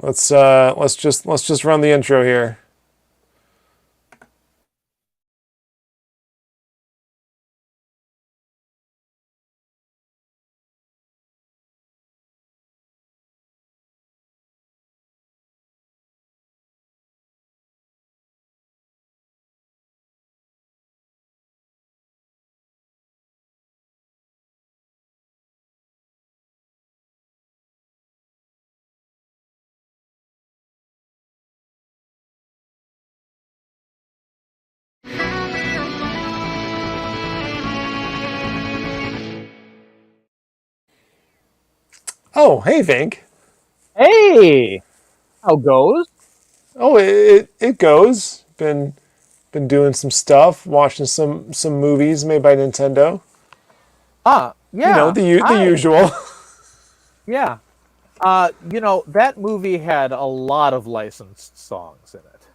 Let's just run the intro here. Oh, hey, Vinnk. Hey, how goes? Oh, it goes. Been doing some stuff, watching some movies made by Nintendo. You know, Yeah, the usual. yeah. That movie had a lot of licensed songs in it,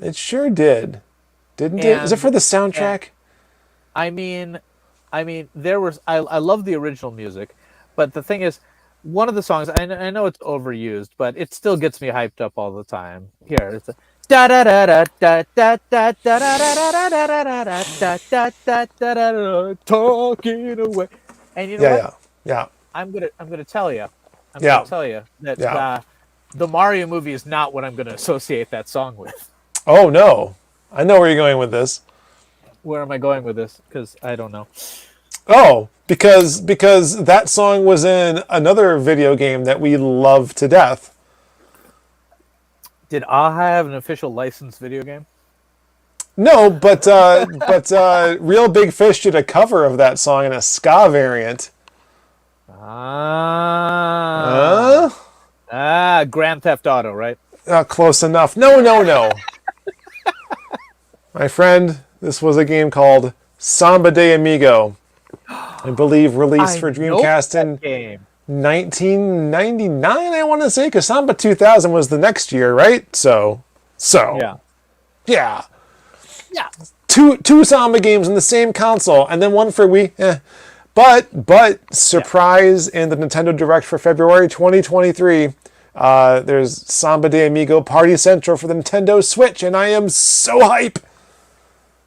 It sure did, didn't it? Is it and for the and soundtrack? I mean, there was I love the original music, but the thing is, one of the songs I know it's overused, but it still gets me hyped up all the time. Here, it's a da da da da da da da da da da da da da da da da da da da talking away, and you know Yeah, what? yeah, yeah, I'm gonna tell you, yeah, that yeah. the Mario movie is not what I'm gonna associate that song with. Oh no, I know where you're going with this. Where am I going with this? Because I don't know. Oh, because that song was in another video game that we love to death. Did I have an official licensed video game? No, but Real Big Fish did a cover of that song in a ska variant. Ah, Uh, Grand Theft Auto, right? Close enough. No, no, no. My friend, this was a game called Samba de Amigo. I believe released I for know Dreamcast that in game. 1999, I want to say, because Samba 2000 was the next year, right? So, Yeah, yeah. yeah. Two Samba games in the same console, and then one for Wii. But surprise in the Nintendo Direct for February 2023. There's Samba de Amigo Party Central for the Nintendo Switch, and I am so hype.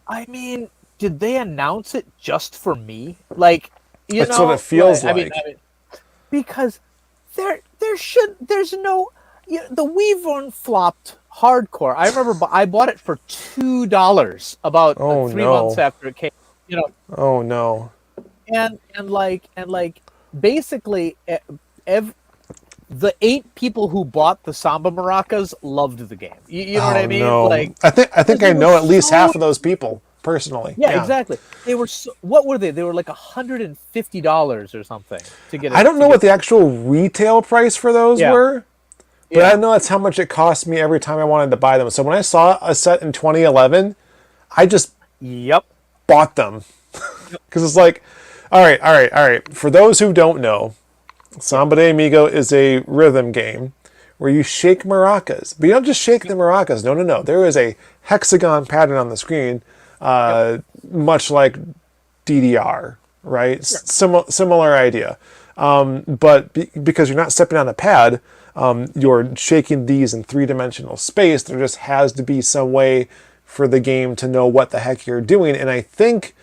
I mean, did they announce it just for me? Like, That's what it feels I mean, because there's no, the Weavern flopped hardcore. I remember I bought it for $2 about Oh 3 months no. after it came. You know, Oh no. and basically, the 8 people who bought the Samba maracas loved the game. You know what Oh I mean? no. Like, I think because I they were know at least so. half of those people personally. Yeah, Yeah. exactly. They were what were they? They were like $150 or something to get I it don't know what the actual retail price for those Yeah, were, but I yeah. know that's how much it cost me every time I wanted to buy them. So when I saw a set in 2011, I just Yep. bought them because it's like, all right. For those who don't know, Samba de Amigo is a rhythm game where you shake maracas, but you don't just shake the maracas. No, no, no. There is a hexagon pattern on the screen, Yep. much like DDR, right? Sure. Similar idea. But because you're not stepping on a pad, you're shaking these in three-dimensional space. There just has to be some way for the game to know what the heck you're doing. And I think,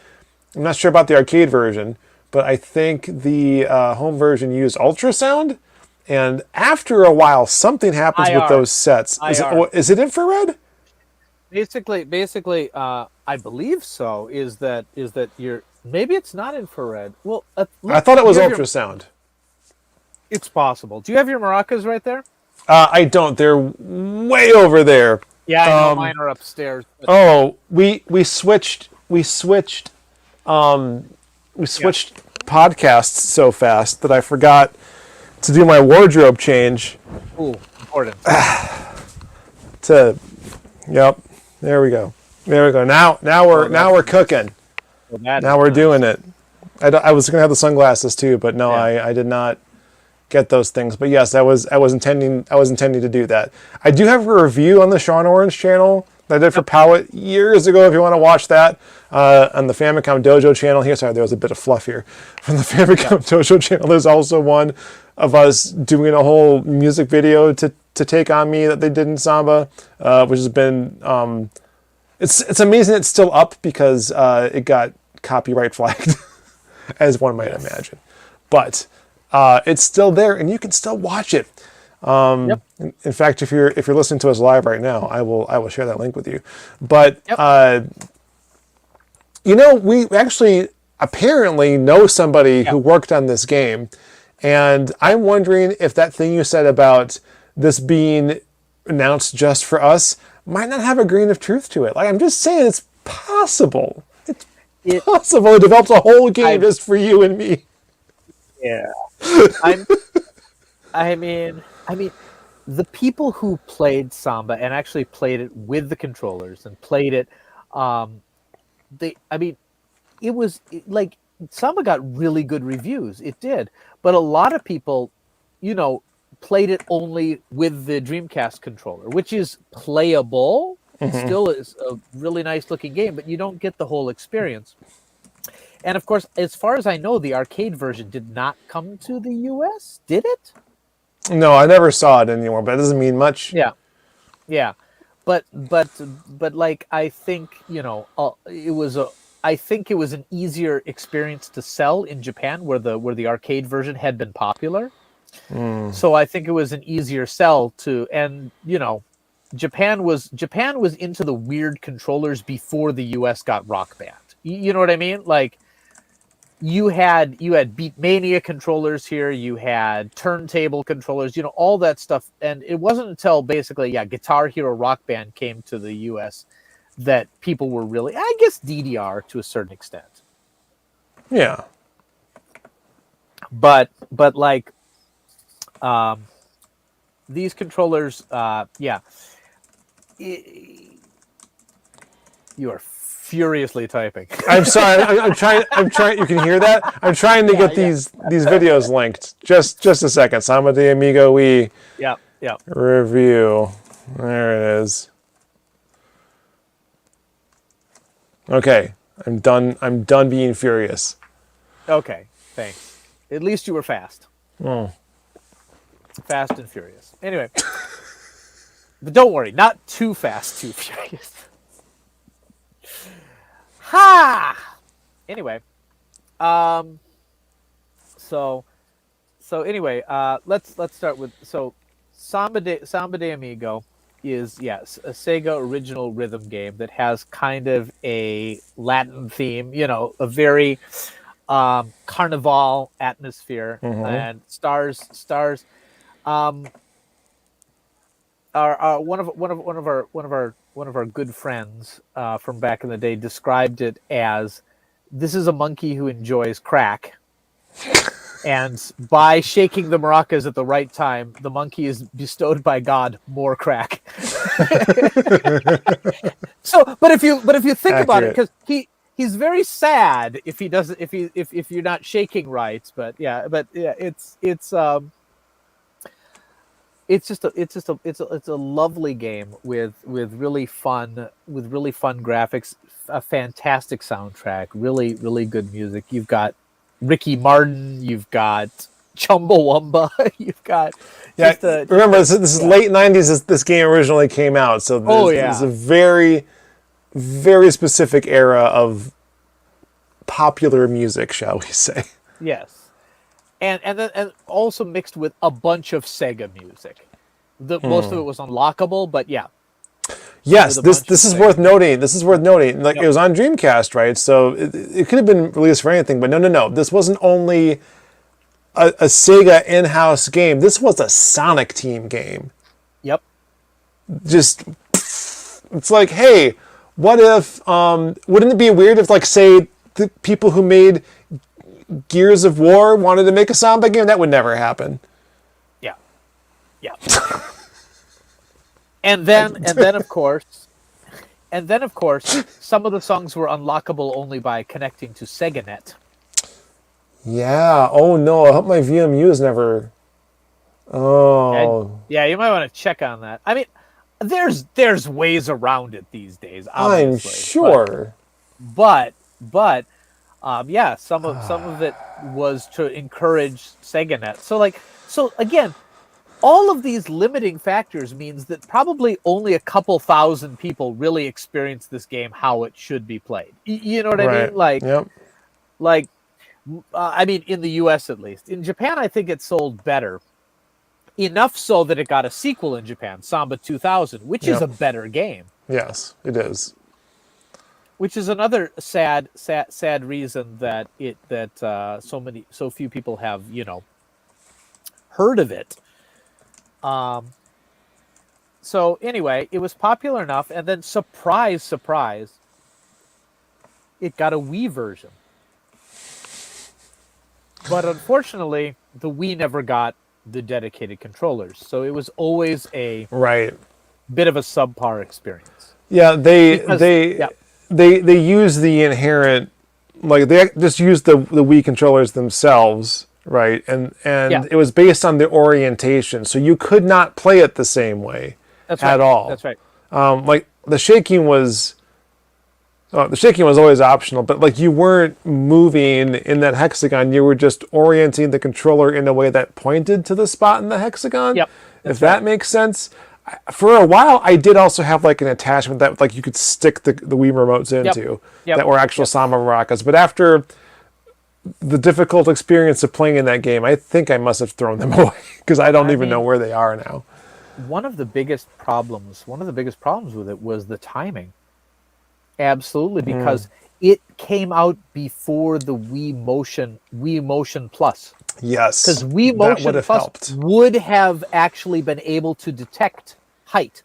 I'm not sure about the arcade version, but I think the home version used ultrasound. And after a while, something happens with IR. those sets. IR. Is it infrared? Basically, I believe so. Is that you're maybe it's not infrared. Well, I look. thought it Do was you have your? ultrasound. It's possible. Do you have your maracas right there? I don't. They're way over there. Yeah, I know Um, mine are upstairs. But oh, we yeah. switched podcasts so fast that I forgot to do my wardrobe change. Ooh, important. To Yep, there we go. There we go. Now Oh, we're cooking. well, that Now is we're nice. doing it. I was gonna have the sunglasses too, but no, Yeah. I did not get those things. But yes, I was intending to do that. I do have a review on the SeanOrange channel that I did for Yep. Palette years ago. If you want to watch that on the Famicom Dojo channel here, sorry, there was a bit of fluff here from the Famicom Dojo channel. There's also one of us doing a whole music video to to Take On Me that they did in Samba, which has been it's amazing it's still up because it got copyright flagged, as one might imagine. But it's still there, and you can still watch it. Yep. In fact, if you're listening to us live right now, I will share that link with you. But we actually apparently know somebody who worked on this game, and I'm wondering if that thing you said about this being announced just for us might not have a grain of truth to it. Like, I'm just saying, it's possible. It's possible. It develops a whole game just for you and me. Yeah. I mean, the people who played Samba and actually played it with the controllers and played it, it was like Samba got really good reviews. It did, but a lot of people, played it only with the Dreamcast controller, which is playable. It still is a really nice looking game, but you don't get the whole experience. And of course, as far as I know, the arcade version did not come to the US, did it? No, I never saw it anymore, but it doesn't mean much. Yeah. But like, I think, I think it was an easier experience to sell in Japan where the arcade version had been popular. So I think it was an easier sell and Japan was into the weird controllers before the US got Rock Band. You know what I mean? Like, you had Beatmania controllers here, you had turntable controllers, all that stuff. And it wasn't until basically, Guitar Hero Rock Band came to the US that people were really, I guess, DDR to a certain extent. Yeah. But like, these controllers, you are furiously typing. I'm sorry. I'm trying. You can hear that? I'm trying to get these videos linked. Just a second. Samba de Amigo Wii. Yeah. Review. There it is. Okay. I'm done. I'm done being furious. Okay. Thanks. At least you were fast. Fast and furious. Anyway. But don't worry. Not too fast, too furious. Ha! Anyway, so anyway, let's start with Samba de Amigo is a Sega original rhythm game that has kind of a Latin theme, a very carnival atmosphere, and stars. Our one of our good friends from back in the day described it as, this is a monkey who enjoys crack, and by shaking the maracas at the right time, the monkey is bestowed by God more crack. But if you think about it, because he's very sad if he doesn't, if you're not shaking right. It's a lovely game with really fun graphics, a fantastic soundtrack, really good music. You've got Ricky Martin, you've got Chumbawamba, you've got remember this is late 90s as this game originally came out, so this is a very, very specific era of popular music, shall we say. Yes. And also mixed with a bunch of Sega music. Most of it was unlockable, but yeah. Yes, this is worth noting. This is worth noting. Like, it was on Dreamcast, right? So it could have been released for anything, but no. This wasn't only a Sega in-house game. This was a Sonic Team game. Yep. Just, it's like, hey, what if? Wouldn't it be weird if, like, say, the people who made Gears of War wanted to make a Samba game? That would never happen. Yeah. And then of course, some of the songs were unlockable only by connecting to SegaNet. Yeah. Oh no, I hope my VMU is never. Oh. Yeah, you might want to check on that. I mean, there's ways around it these days, obviously. I'm sure. But some of it was to encourage SegaNet. So again, all of these limiting factors means that probably only a couple thousand people really experience this game how it should be played. You know what I mean? Yep. I mean, in the U.S. at least. In Japan, I think it sold better. Enough so that it got a sequel in Japan, Samba 2000, which is a better game. Yes, it is. Which is another sad reason that so few people have, heard of it. So anyway, it was popular enough, and then surprise, it got a Wii version. But unfortunately, the Wii never got the dedicated controllers, so it was always a bit of a subpar experience. Yeah, they use the inherent, like they just use the Wii controllers themselves, right? And it was based on the orientation, so you could not play it the same way at all. That's right. Like the shaking was always optional, but like you weren't moving in that hexagon, you were just orienting the controller in a way that pointed to the spot in the hexagon. Yep. If that makes sense. For a while, I did also have like an attachment that like you could stick the Wii remotes into that were actual Samba maracas. But after the difficult experience of playing in that game, I think I must have thrown them away because I don't even know where they are now. One of the biggest problems with it was the timing. Absolutely, because it came out before the Wii Motion Plus. Yes, because Wii Motion Plus would have actually been able to detect height.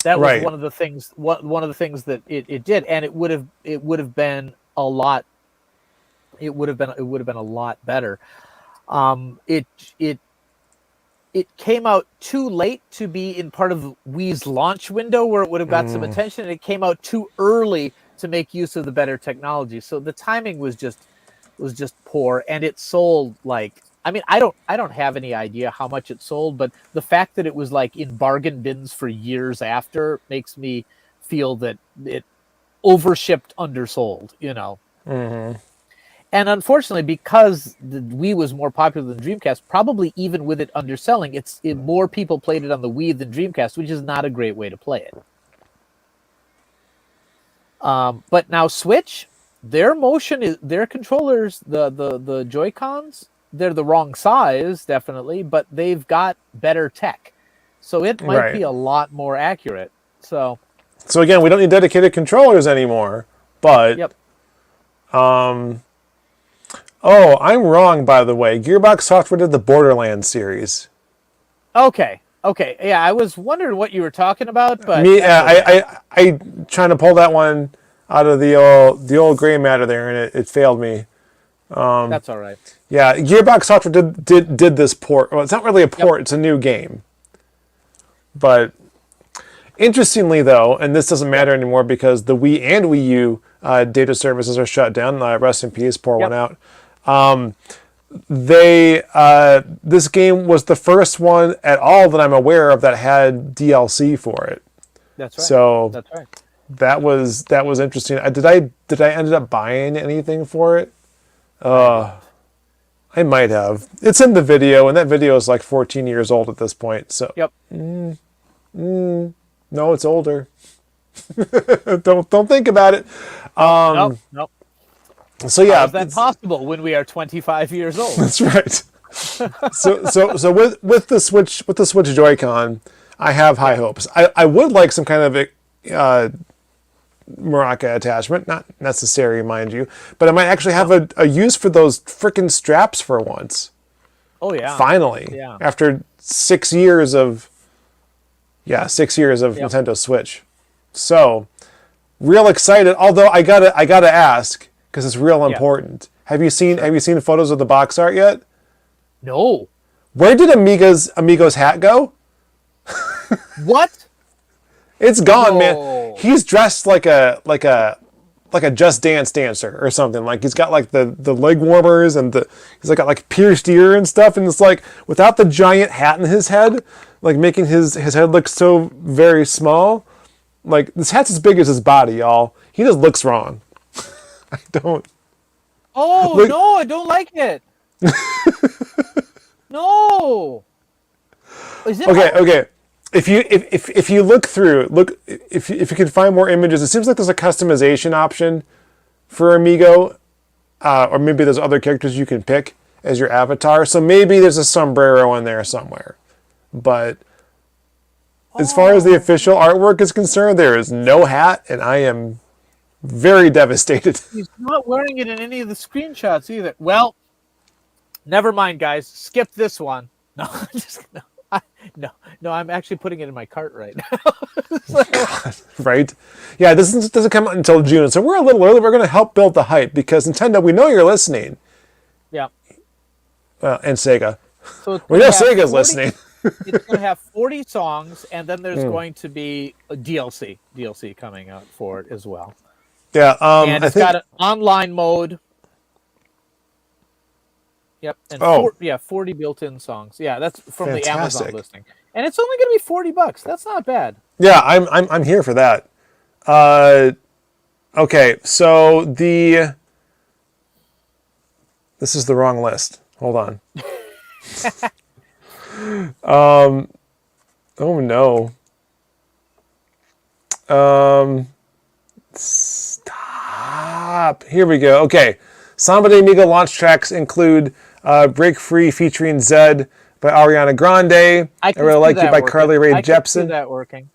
That was one of the things. One of the things that it did, and it would have been a lot. It would have been a lot better. It came out too late to be in part of Wii's launch window where it would have got some attention, and it came out too early to make use of the better technology. So the timing was just poor, and it sold like, I mean, I don't have any idea how much it sold, but the fact that it was like in bargain bins for years after makes me feel that it overshipped, undersold, And unfortunately, because the Wii was more popular than Dreamcast, probably even with it underselling, more people played it on the Wii than Dreamcast, which is not a great way to play it. But now Switch, their controllers, the Joy-Cons, they're the wrong size, definitely, but they've got better tech. So it might be a lot more accurate. So again, we don't need dedicated controllers anymore, but... Oh, I'm wrong, by the way. Gearbox Software did the Borderlands series. Okay. Yeah, I was wondering what you were talking about, but... I trying to pull that one out of the old gray matter there, and it failed me. That's all right. Yeah, Gearbox Software did this port. Well, it's not really a port, it's a new game. But interestingly, though, and this doesn't matter anymore because the Wii and Wii U data services are shut down. Rest in peace, pour one out. This game was the first one at all that I'm aware of that had DLC for it. That's right. So that's right. That was interesting. Did I end up buying anything for it? I might have. It's in the video, and that video is like 14 years old at this point. So no, it's older. don't think about it. Nope. So yeah, how is that possible when we are 25 years old? That's right. So with the Switch Joy-Con, I have high hopes. I would like some kind of maraca attachment, not necessary, mind you, but I might actually have a use for those frickin' straps for once. Oh yeah! Finally, after 6 years of Nintendo Switch, so real excited. Although I gotta ask, because it's real important. Have you seen photos of the box art yet? No. Where did Amigo's hat go? What? It's gone, man. He's dressed like a Just Dance dancer or something. Like he's got like the leg warmers and he's got like pierced ear and stuff, and it's like without the giant hat in his head, like making his head look so very small. Like this hat's as big as his body, y'all. He just looks wrong. I don't. Oh no, I don't like it. No. Is it? Okay. If you if you can find more images, it seems like there's a customization option for Amigo, or maybe there's other characters you can pick as your avatar. So maybe there's a sombrero in there somewhere. But as far as the official artwork is concerned, there is no hat, and I am very devastated. He's not wearing it in any of the screenshots either. Well, never mind, guys. Skip this one. No, no. I'm actually putting it in my cart right now. God, right? Yeah, this doesn't come out until June, so we're a little early. We're going to help build the hype because Nintendo, we know you're listening. Yeah. And Sega. So we know Sega's listening. It's going to have 40 songs, and then there's going to be a DLC coming out for it as well. Yeah, and it's got an online mode. Yep, and 40 built-in songs. Yeah, that's from the Amazon listing, and it's only going to be $40. That's not bad. Yeah, I'm here for that. Okay, so this is the wrong list. Hold on. Oh no. Stop. Here we go. Okay. Samba de Amigo launch tracks include Break Free featuring Zed by Ariana Grande. I Really Like You by Carly Rae Jepsen. I can see that working.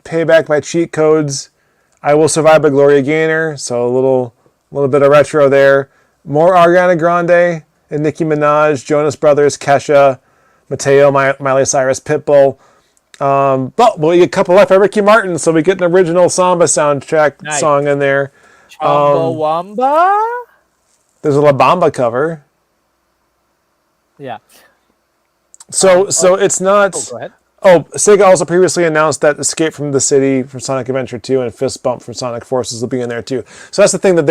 Payback by Cheat Codes. I Will Survive by Gloria Gaynor. So a little bit of retro there. More Ariana Grande and Nicki Minaj, Jonas Brothers, Kesha, Mateo, Miley Cyrus, Pitbull. But we get a couple left by Ricky Martin, so we get an original Samba soundtrack song in there. Chumbawamba? There's a La Bamba cover. Yeah. So it's not... go ahead. Oh, Sega also previously announced that Escape from the City from Sonic Adventure 2 and Fist Bump from Sonic Forces will be in there too. So that's the thing, that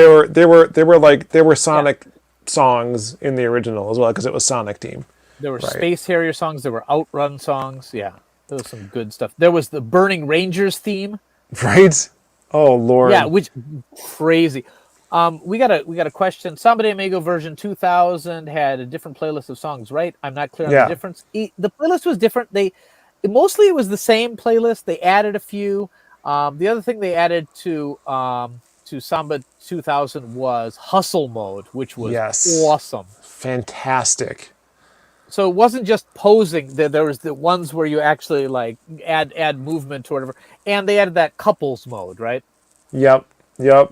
there were Sonic songs in the original as well, because it was Sonic Team. There were Space Harrier songs, there were Outrun songs. Yeah, there was some good stuff. There was the Burning Rangers theme. Right? Oh Lord. Yeah, which crazy. We got a question. Samba de Amigo version 2000 had a different playlist of songs, right? I'm not clear on the difference. The playlist was different. Mostly it was the same playlist. They added a few. The other thing they added to Samba 2000 was Hustle Mode, which was awesome. Fantastic. So it wasn't just posing. There was the ones where you actually like add movement or whatever, and they added that couples mode, right? Yep. The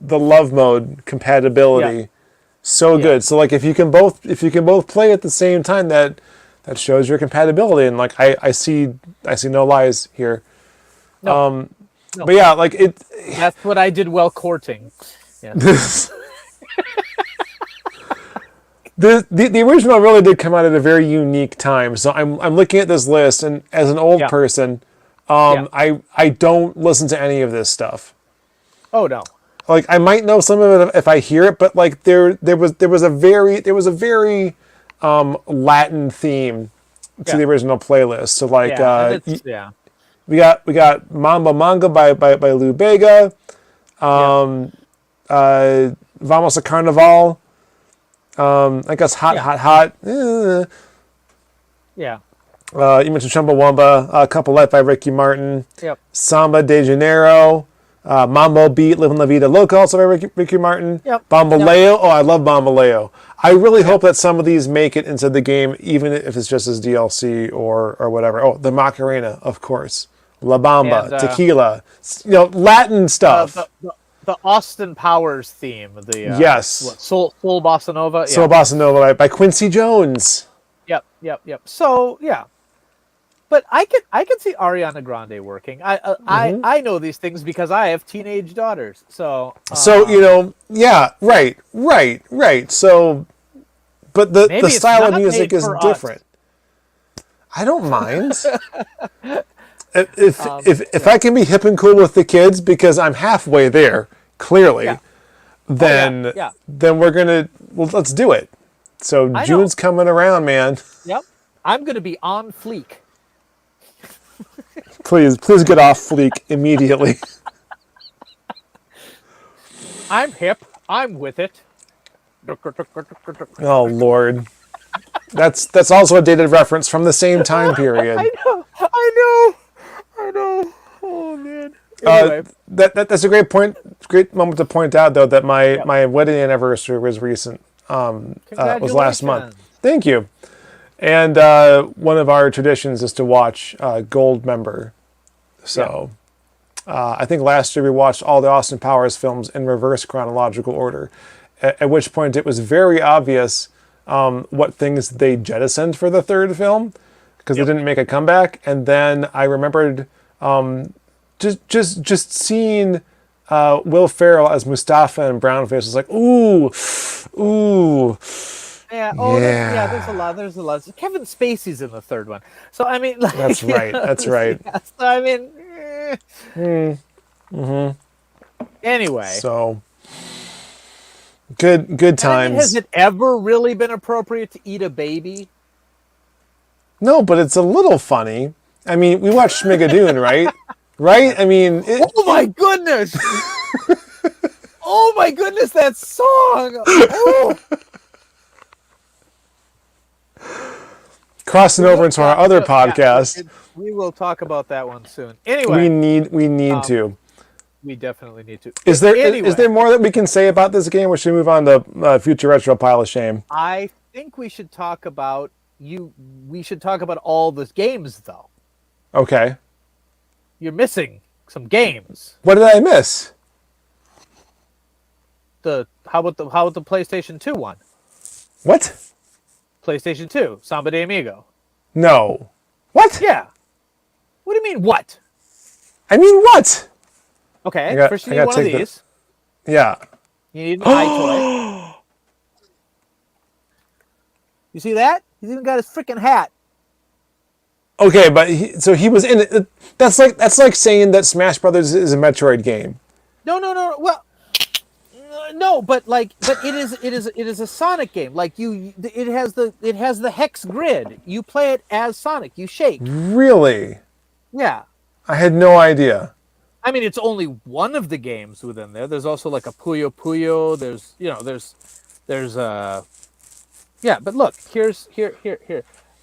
love mode compatibility, so good. So like if you can both play at the same time, that shows your compatibility, and like I see no lies here. No. But yeah, like it. That's what I did while courting. Yes. The original really did come out at a very unique time. So I'm looking at this list, and as an old person, I don't listen to any of this stuff. Oh no! Like I might know some of it if I hear it, but like there was a very Latin theme to the original playlist. So like we got Mambo Manga by Lou Bega, Vamos a Carnaval. I guess Hot. Yeah. You mentioned Chumbawamba, A Couple Left by Ricky Martin. Yep. Samba de Janeiro. Mambo Beat, Living La Vida Loca, also by Ricky Martin. Yep. Bamboleo. Yep. Oh, I love Bamboleo. I really hope that some of these make it into the game, even if it's just as DLC or whatever. Oh, the Macarena, of course. La Bamba, and, Tequila. Latin stuff. The Austin Powers theme. Yes. Soul Bossa Nova. Yeah. Soul Bossa Nova by Quincy Jones. Yep. So yeah, but I could see Ariana Grande working. I know these things because I have teenage daughters. So right. So, but the style of music is different. I don't mind. If I can be hip and cool with the kids, because I'm halfway there, clearly, then we're gonna let's do it. So June's coming around, man. Yep, I'm gonna be on fleek. Please get off fleek immediately. I'm hip. I'm with it. Oh Lord. That's also a dated reference from the same time period. I know. Oh man. Anyway, That's a great point. Great moment to point out, though, that my wedding anniversary was recent. Was last month. Thank you. And one of our traditions is to watch Gold Member. So I think last year we watched all the Austin Powers films in reverse chronological order, at which point it was very obvious what things they jettisoned for the third film because they didn't make a comeback. And then I remembered just seeing Will Ferrell as Mustafa and Brownface was like, ooh. Yeah. Oh, yeah. There's a lot. Kevin Spacey's in the third one, so I mean, like, that's right. That's right. Yeah, so, I mean, Anyway, so good times. I mean, has it ever really been appropriate to eat a baby? No, but it's a little funny. I mean, we watched Schmigadoon, right? Right? I mean, oh my goodness! Oh my goodness, that song! Oh. Crossing over into our other podcast. Yeah, we will talk about that one soon. Anyway, we need to. We definitely need to. Is there more that we can say about this game, or should we move on to future retro pile of shame? I think we should talk about We should talk about all the games, though. Okay. You're missing some games. What did I miss? How about the PlayStation 2 one? What? PlayStation 2, Samba de Amigo. No. What? Yeah. What do you mean, what? I mean, what? Okay, first you need one of these. Yeah. You need an iToy. You see that? He's even got his freaking hat. Okay, but he was in it. That's like saying that Smash Brothers is a Metroid game. No. Well, no, but it is a Sonic game. Like it has the hex grid. You play it as Sonic. You shake. Really? Yeah. I had no idea. I mean, it's only one of the games within there. There's also like a Puyo Puyo. There's yeah. But look, here.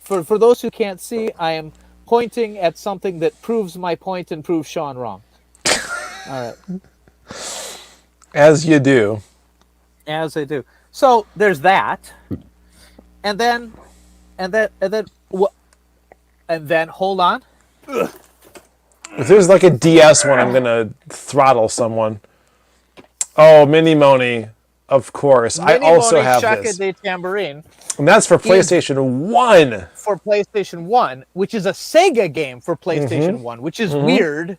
For those who can't see, I am pointing at something that proves my point and proves Sean wrong. All right. As you do. As I do. So there's that, and then hold on. If there's like a DS one, I'm gonna throttle someone. Oh, Mini Moni, of course. I also have Shaka this, de Tambourine, and that's for PlayStation 1. For PlayStation 1, which is a Sega game for PlayStation 1, which is weird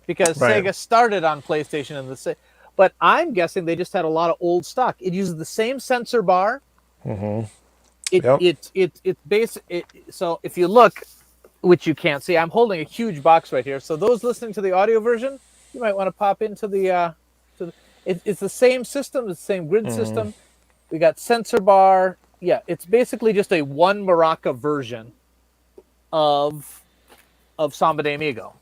because Sega started on PlayStation and but I'm guessing they just had a lot of old stock. It uses the same sensor bar. It's basic. So if you look, which you can't see, I'm holding a huge box right here. So those listening to the audio version, you might want to pop into the. It's the same system, the same grid system. We got sensor bar. Yeah, it's basically just a one maraca version of Samba de Amigo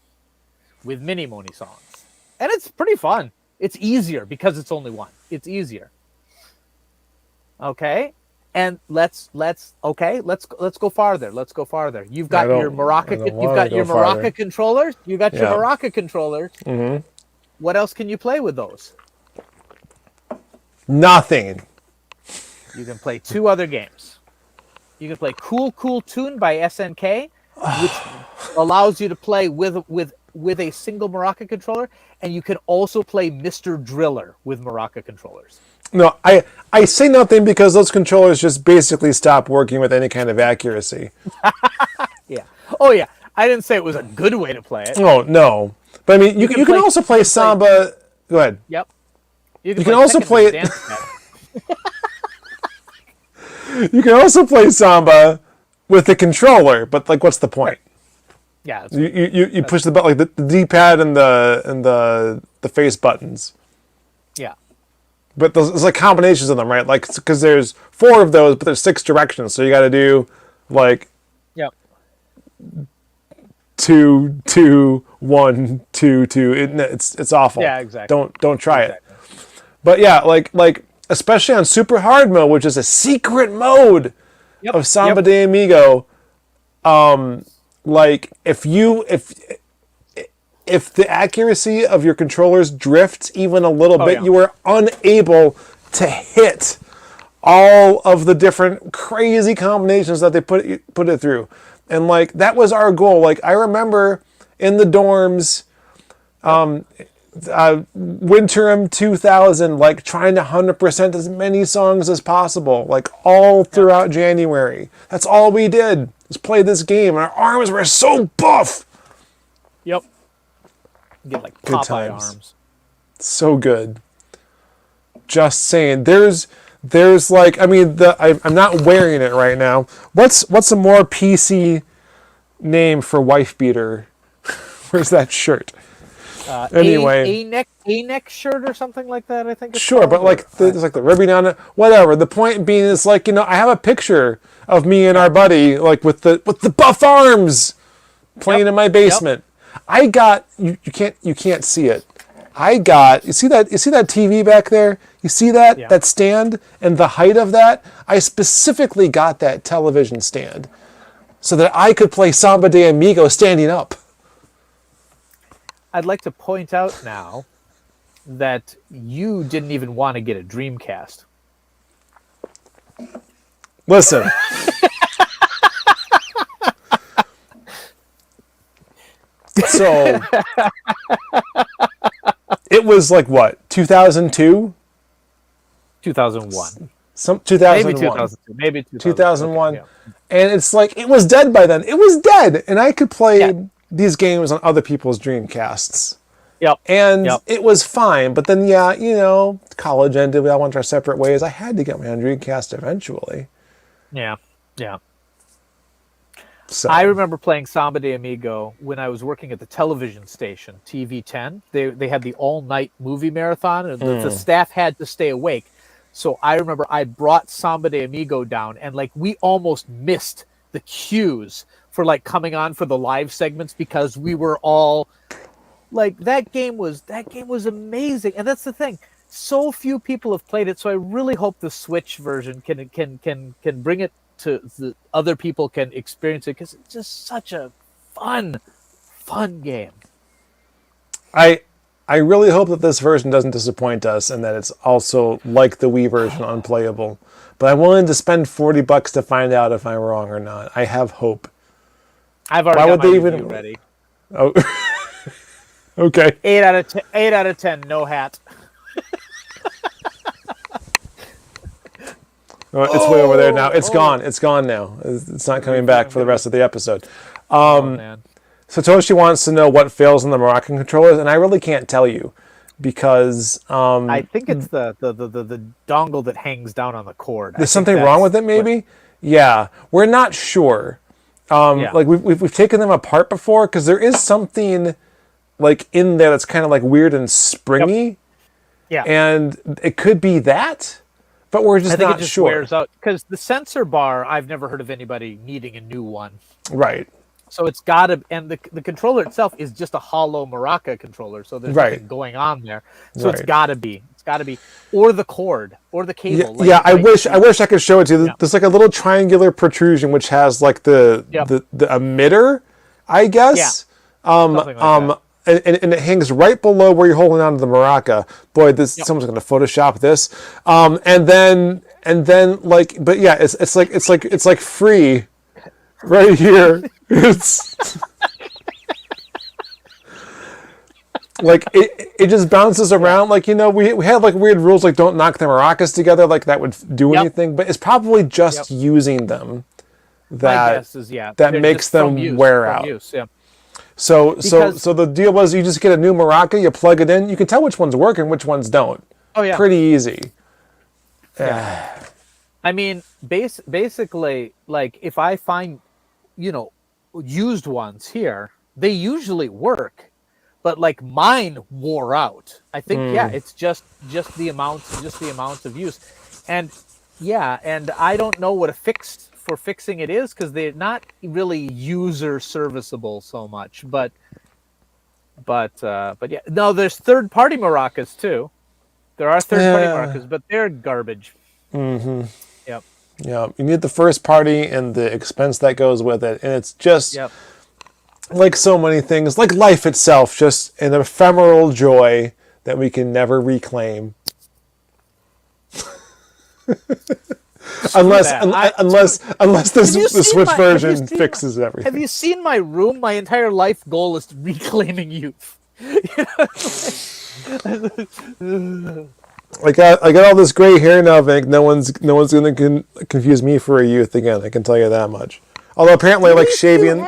with Mini Moni songs, and it's pretty fun. It's easier because it's only one. It's easier. Okay, and let's go farther. Let's go farther. You've got your maraca. You've got your maraca controllers. You got your maraca controllers. What else can you play with those? Nothing. You can play two other games. You can play Cool Cool Tune by SNK, which allows you to play with a single maraca controller, and you can also play Mr. Driller with maraca controllers. No, I say nothing because those controllers just basically stop working with any kind of accuracy. Yeah. Oh, yeah. I didn't say it was a good way to play it. Oh, no. But I mean, you can also play Samba. Go ahead. Yep. You can also play it. You can also play Samba with the controller, but like, what's the point? Yeah. You push the button, like the D-pad and the face buttons. Yeah. But there's like combinations of them, right? Like, because there's 4 of those, but there's 6 directions, so you got to do like. Yep. 2, 2, 1, 2, 2. It's awful. Yeah, exactly. Don't try it. But yeah, like especially on super hard mode, which is a secret mode Yep. of Samba Yep. de Amigo, like if the accuracy of your controllers drifts even a little Oh bit, yeah. you are unable to hit all of the different crazy combinations that they put it through. And like that was our goal. Like I remember in the dorms, Winterim 2000, like trying to 100% as many songs as possible, like all throughout January. That's all we did was play this game. And our arms were so buff. Yep. Get like Good Popeye times. arms. So good. Just saying. There's like, I mean, I'm not wearing it right now. What's a more PC name for wife beater? Where's that shirt? Anyway, A neck shirt or something like that. I think it's sure, called, but like there's like the ribbing on it, whatever. The point being is like, you know, I have a picture of me and our buddy like with the buff arms playing in my basement. I got you can't see it. You see that TV back there? You see that that stand and the height of that? I specifically got that television stand so that I could play Samba de Amigo standing up. I'd like to point out now that you didn't even want to get a Dreamcast. Listen. So it was like what, 2002? 2001. 2001. Maybe 2002. Maybe 2001. Okay, And it's like, it was dead by then. It was dead. And I could play these games on other people's Dreamcasts. Yep. And it was fine. But then, you know, college ended. We all went our separate ways. I had to get my own Dreamcast eventually. Yeah. Yeah. So I remember playing Samba de Amigo when I was working at the television station, TV10. They had the all-night movie marathon, and the staff had to stay awake. So I remember I brought Samba de Amigo down, and like we almost missed the cues for like coming on for the live segments because we were all like that game was amazing. And that's the thing. So few people have played it, so I really hope the Switch version can bring it to the other people can experience it because it's just such a fun game. I really hope that this version doesn't disappoint us and that it's also like the Wii version unplayable. But I'm willing to spend $40 to find out if I'm wrong or not. I have hope. I've already got my review ready. Oh, okay. 8 out of 10, no hat. It's way over there now. It's gone. It's gone now. It's not coming back for the rest of the episode. Man. Satoshi wants to know what fails in the Moroccan controllers, and I really can't tell you because I think it's the dongle that hangs down on the cord. There's something wrong with it, maybe. Yeah, we're not sure. Like we've taken them apart before because there is something like in there that's kind of like weird and springy. Yeah, and it could be that. But we're just not sure. Wears out because the sensor bar. I've never heard of anybody needing a new one. Right. So it's got to, and the controller itself is just a hollow Maraca controller. So there's nothing going on there. So it's got to be, or the cord, or the cable. I wish I could show it to you. Yeah. There's like a little triangular protrusion which has like the emitter, I guess. Yeah. And it hangs right below where you're holding on to the Maraca. Boy, someone's going to Photoshop this. And then like, but yeah, it's like free, right here. It's like it just bounces around. Like, you know, we had like weird rules like don't knock the maracas together. Like that would do anything. But it's probably just using them that makes them wear out. So the deal was you just get a new maraca, you plug it in, you can tell which one's working, which ones don't. Oh yeah, pretty easy. Yeah. I mean, basically, like if I find, used ones here, they usually work, but like mine wore out. I think it's just the amount of use, and I don't know what a fix for fixing it is because they're not really user serviceable so much, but yeah, no, there's third-party maracas too. There are third-party maracas, but they're garbage. Mm-hmm. Yep. Yeah, you need the first party and the expense that goes with it, and it's just Yep. like so many things, like life itself, just an ephemeral joy that we can never reclaim. unless the Switch version fixes everything. Have you seen my room? My entire life goal is reclaiming youth. I got all this gray hair now, Vinnk. No one's going to confuse me for a youth again. I can tell you that much. Although apparently, I like shaving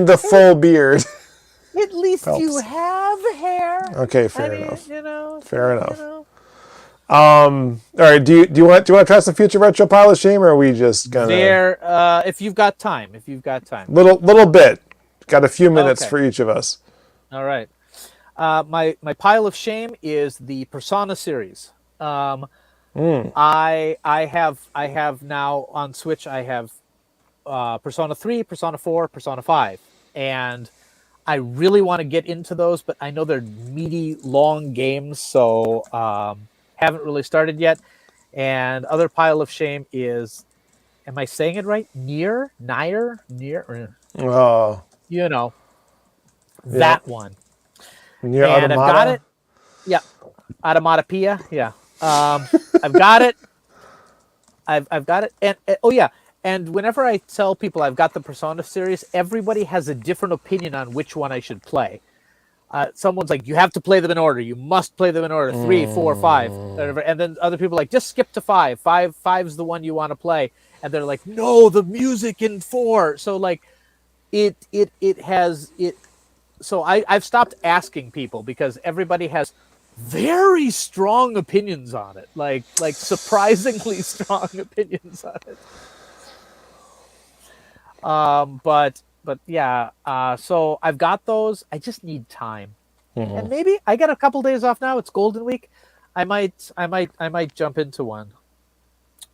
the full beard. At least you have hair. Okay, fair enough. Fair enough. You know. All right. Do you want to try some future retro pile of shame, or are we just gonna? If you've got time. Little bit. Got a few minutes for each of us. All right. My pile of shame is the Persona series. I have now on Switch. I have Persona 3, Persona 4, Persona 5, and I really want to get into those, but I know they're meaty, long games, so haven't really started yet. And other pile of shame is, am I saying it right? Nier. Oh, that one. Nier And Automata? I've got it. Yeah, Automata. Yeah, I've got it. I've got it. And oh yeah. And whenever I tell people I've got the Persona series, everybody has a different opinion on which one I should play. Someone's like, you have to play them in order. You must play them in order. 3, 4, 5, whatever. And then other people are like, just skip to 5. 5's the one you want to play. And they're like, no, the music in 4. So like, it has it. So I've stopped asking people because everybody has very strong opinions on it. Like surprisingly strong opinions on it. But yeah, so I've got those. I just need time, and maybe I got a couple days off now. It's Golden Week. I might jump into one,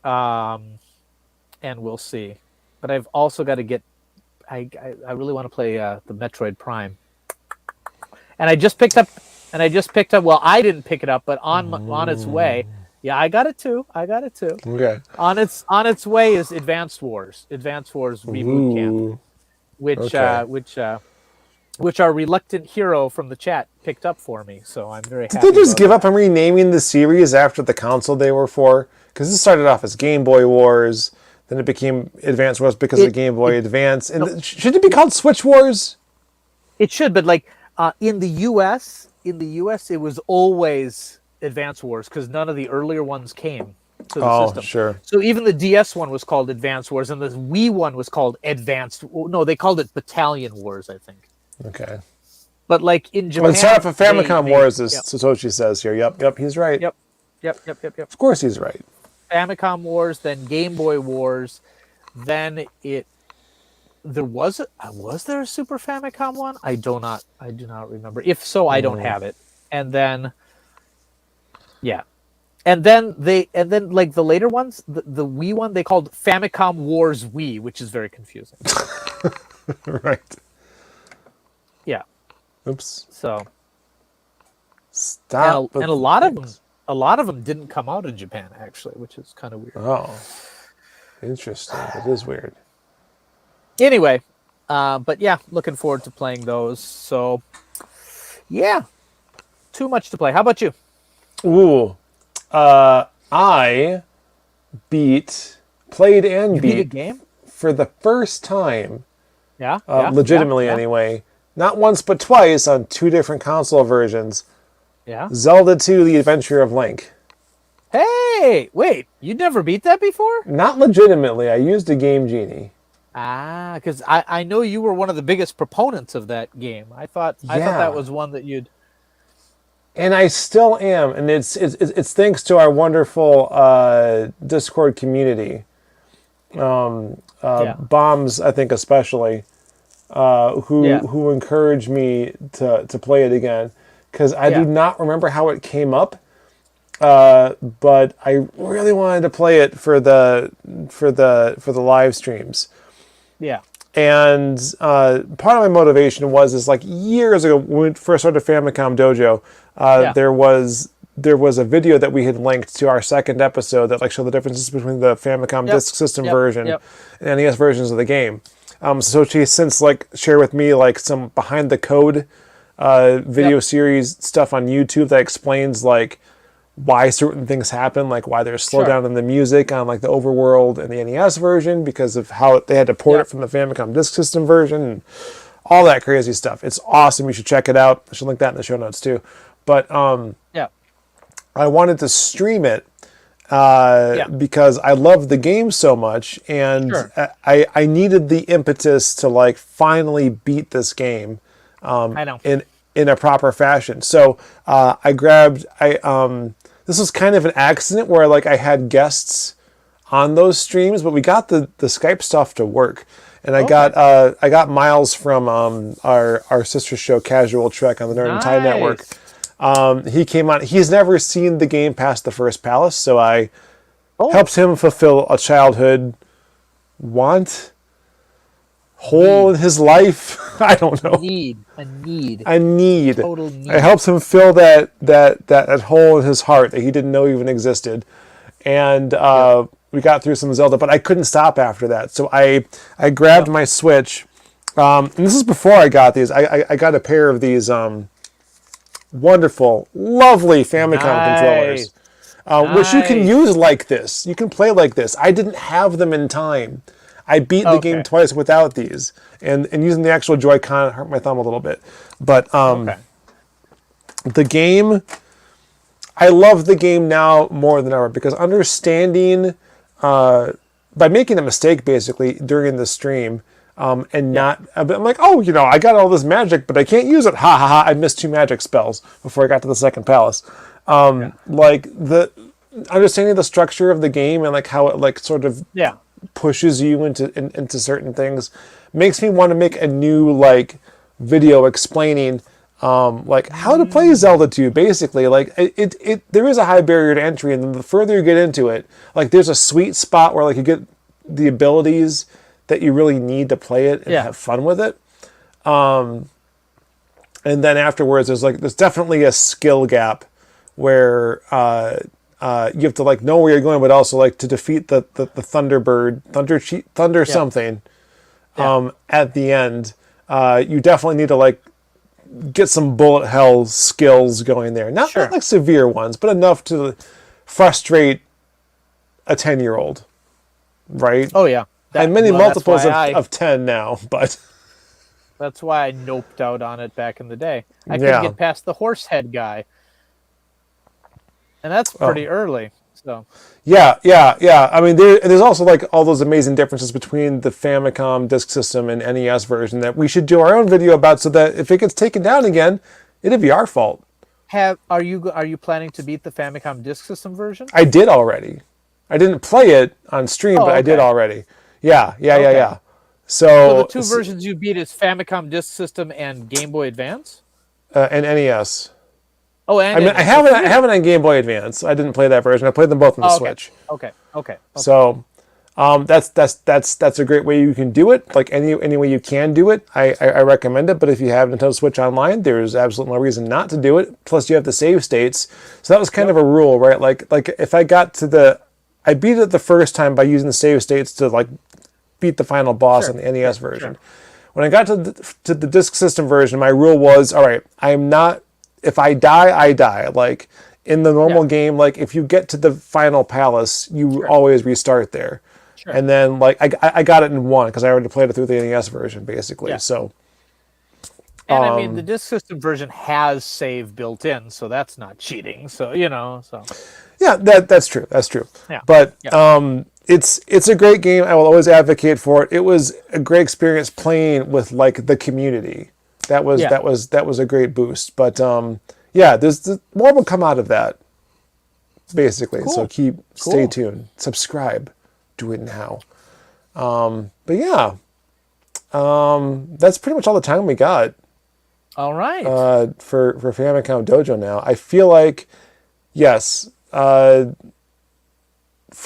and we'll see. But I've also got to get. I really want to play the Metroid Prime, and I just picked up. Well, I didn't pick it up, but on its way. Yeah, I got it too. Okay. On its way is Advanced Wars Reboot Camp, which our reluctant hero from the chat picked up for me. So I'm very happy. Did they just give up on renaming the series after the console they were for? Because this started off as Game Boy Wars, then it became Advance Wars because of Game Boy Advance. And should it be called Switch Wars? It should, but like in the U.S., it was always Advance Wars because none of the earlier ones came to the system. Sure. So even the DS one was called Advance Wars, and the Wii one was called Advanced. No, they called it Battalion Wars, I think. Okay. But like in Japan, Well, it's off of Famicom Wars, as Satoshi says here. Yep, he's right. Yep. Of course, he's right. Famicom Wars, then Game Boy Wars, then there was there a Super Famicom one? I do not remember. If so, I don't have it. And then. Yeah. And then like the later ones, the Wii one, they called Famicom Wars Wii, which is very confusing. Right. Yeah. Oops. So stop. And a lot of them didn't come out in Japan actually, which is kind of weird. Oh. Interesting. It is weird. Anyway, but yeah, looking forward to playing those. So yeah. Too much to play. How about you? Ooh, I played a game for the first time. Yeah, legitimately anyway. Not once but twice on 2 different console versions. Yeah. Zelda 2: The Adventure of Link. Hey, wait, you never beat that before? Not legitimately. I used a Game Genie. Because I know you were one of the biggest proponents of that game. I thought that was one that you'd. And I still am, and it's thanks to our wonderful Discord community. Bombs, I think especially, who encouraged me to play it again, because I do not remember how it came up, but I really wanted to play it for the live streams. Yeah. And part of my motivation is like years ago when we first started Famicom Dojo, there was there was a video that we had linked to our second episode that like showed the differences between the Famicom Disk System version and NES versions of the game. So she since like shared with me like some behind the code video series stuff on YouTube that explains like why certain things happen, like why there's slowdown in the music on like the overworld and the NES version because of how they had to port it from the Famicom Disk System version and all that crazy stuff. It's awesome. You should check it out. I should link that in the show notes too. But I wanted to stream it because I love the game so much, and I needed the impetus to like finally beat this game in a proper fashion. So this was kind of an accident where like I had guests on those streams, but we got the Skype stuff to work. And I got Miles from our sister show Casual Trek on the Nerd and Tie Network. He came on. He's never seen the game past the first palace, so I helped him fulfill a childhood hole in his life. I don't know. A need. Total need. I helped him fill that hole in his heart that he didn't know even existed, and we got through some Zelda. But I couldn't stop after that, so I grabbed my Switch. And this is before I got these. I got a pair of these wonderful, lovely Famicom controllers, which you can use like this. You can play like this. I didn't have them in time. I beat the game twice without these, and using the actual Joy-Con hurt my thumb a little bit. But the game, I love the game now more than ever because understanding, by making a mistake basically during the stream, and not, I'm like, oh, I got all this magic, but I can't use it. Ha ha ha! I missed 2 magic spells before I got to the second palace. Like the understanding the structure of the game and like how it like sort of pushes you into certain things makes me want to make a new like video explaining like how to play Zelda 2. Basically, like it there is a high barrier to entry, and the further you get into it, like there's a sweet spot where like you get the abilities that you really need to play it and have fun with it. And then afterwards, there's definitely a skill gap where you have to like know where you're going, but also like to defeat the Thunderbird, Thunder something at the end. You definitely need to like get some bullet hell skills going there. Not like severe ones, but enough to frustrate a 10-year-old, right? Oh yeah. And many multiples of 10 now, but that's why I noped out on it back in the day. I couldn't get past the horse head guy. And that's pretty early. So yeah. I mean, there's also like all those amazing differences between the Famicom Disk System and NES version that we should do our own video about, so that if it gets taken down again, it'd be our fault. Are you planning to beat the Famicom Disk System version? I did already. I didn't play it on stream, but I did already. Yeah. So the 2 versions you beat is Famicom Disk System and Game Boy Advance? And NES. Oh, and I mean, I have it on Game Boy Advance. I didn't play that version. I played them both on the Switch. Okay. So, that's a great way you can do it. Like any way you can do it, I recommend it. But if you have Nintendo Switch Online, there's absolutely no reason not to do it. Plus, you have the save states. So that was kind of a rule, right? Like if I got to I beat it the first time by using the save states to like beat the final boss on the NES version. When I got to the Disk System version, my rule was, all right, if I die, I die. Like in the normal game, like if you get to the final palace, you always restart there. And then like I got it in 1 because I already played it through the NES version, basically. So, and I mean, the Disk System version has save built in, so that's not cheating. So yeah, that's true. Yeah. But it's a great game. I will always advocate for it. It was a great experience playing with like the community. That was a great boost. But there's more will come out of that, basically. Cool. So stay tuned, subscribe, do it now. But yeah, that's pretty much all the time we got. All right. For Famicom Dojo now, I feel like yes. For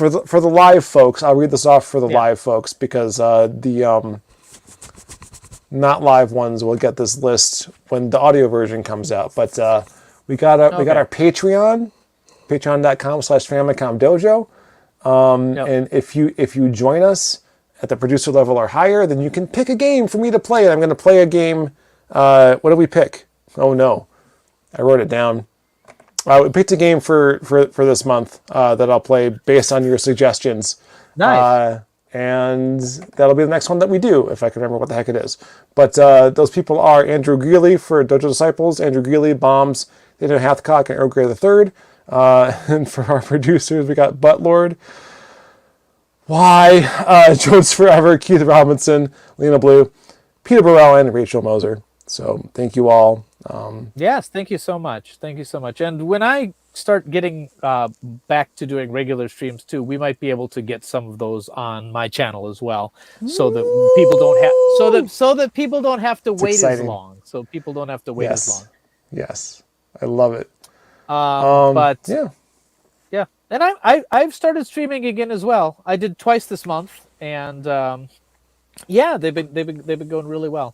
the live folks, I'll read this off for the live folks because the not live ones will get this list when the audio version comes out. But we got our Patreon. Patreon.com/Famicom Dojo. And if you join us at the producer level or higher, then you can pick a game for me to play. And I'm going to play a game. What did we pick? Oh no, I wrote it down. We picked a game for this month that I'll play based on your suggestions. Nice. And that'll be the next one that we do, if I can remember what the heck it is. But those people are Andrew Greeley for Dojo Disciples, Andrew Greeley, Bombs, Daniel Hathcock, and Earl Grey III. And for our producers, we got Buttlord, Jones Forever, Keith Robinson, Lena Blue, Peter Burrell, and Rachel Moser. So thank you all. Yes, thank you so much. Thank you so much. And when I start getting back to doing regular streams too, we might be able to get some of those on my channel as well, so that people don't have people don't have to wait as long. So people don't have to wait as long. Yes, I love it. But yeah, and I've started streaming again as well. I did twice this month, and they've been going really well.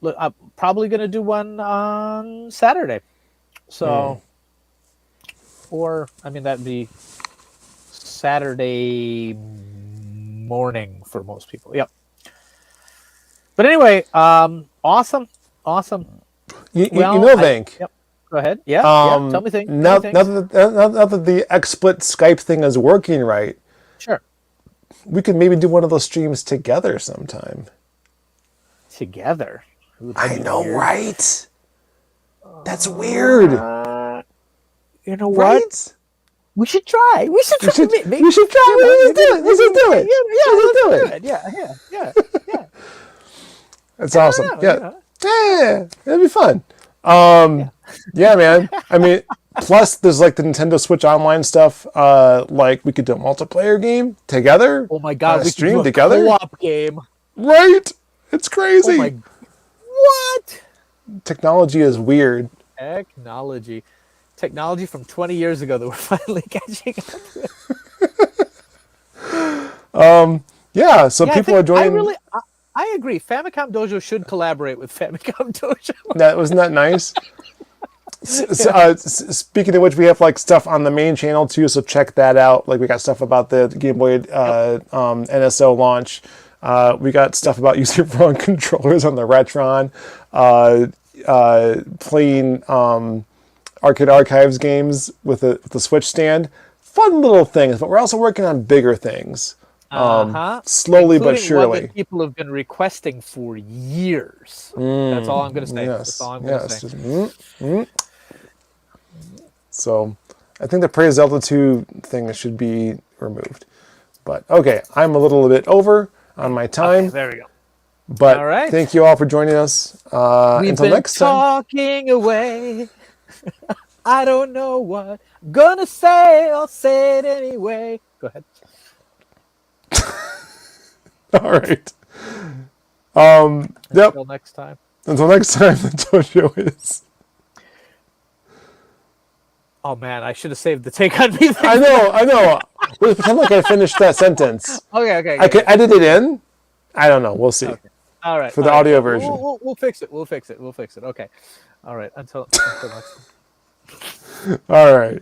Look, I'm probably going to do one on Saturday. So, that'd be Saturday morning for most people. Yep. But anyway, awesome. You know, Vinnk. Yep. Go ahead. Yeah. Tell me things. Now that the XSplit Skype thing is working right, sure, we could maybe do one of those streams together sometime. Together. I know, right? That's weird. You know right? what? We should try. We should try. Let's do it. Yeah. That's awesome. Yeah, it'd be fun. Yeah, man. I mean, plus there's like the Nintendo Switch Online stuff. Like we could do a multiplayer game together. Oh my god, we stream could do a together. Co-op game. Right? It's crazy. What? Technology is weird. Technology from 20 years ago that we're finally catching up with. Yeah, so people are joining. I agree. Famicom Dojo should collaborate with Famicom Dojo. Wasn't that nice? Speaking of which, we have like stuff on the main channel too, so check that out. Like we got stuff about the Game Boy NSO launch. We got stuff about using wrong controllers on the Retron, playing Arcade Archives games with the Switch stand. Fun little things, but we're also working on bigger things. Slowly Including but surely. One that people have been requesting for years. That's all I'm going to say. Yes, That's all I'm going to say. So, I think the Praise Zelda 2 thing should be removed. But, okay, I'm a little bit over on my time. Okay, there we go. But all right. Thank you all for joining us. Until next time. Talking away. I don't know what I'm going to say. I'll say it anyway. Go ahead. All right. Yep. Until next time. Until next time, the dojo is. Oh man, I should have saved the take on me. I know. Let's pretend like I finished that sentence. Okay. I could edit it in. I don't know. We'll see. Okay. All right. For the audio version. We'll fix it. We'll fix it. Okay. All right. Until next time. All right.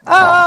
Ah!